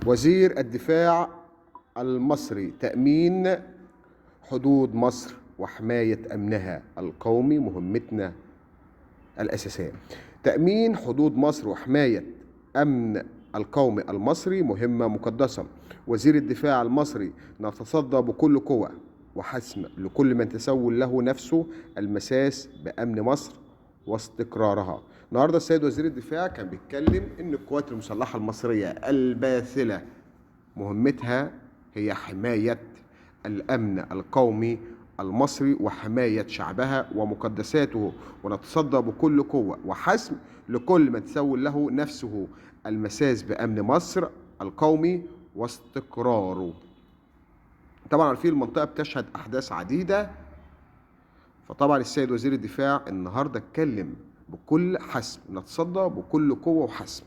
وزير الدفاع المصري: تأمين حدود مصر وحماية أمنها القومي مهمتنا الأساسية. تأمين حدود مصر وحماية أمن القومي المصري مهمة مقدسة. وزير الدفاع المصري: نتصدى بكل قوة وحسم لكل من تسول له نفسه المساس بأمن مصر واستقرارها. النهارده السيد وزير الدفاع كان بيتكلم إن القوات المسلحة المصرية الباذلة مهمتها هي حماية الأمن القومي المصري وحماية شعبها ومقدساته، ونتصدى بكل قوة وحسم لكل من تسول له نفسه المساس بأمن مصر القومي واستقراره. طبعا عارفين المنطقة بتشهد أحداث عديدة، فطبعا السيد وزير الدفاع النهارده اتكلم بكل حسم: نتصدى بكل قوة وحسم.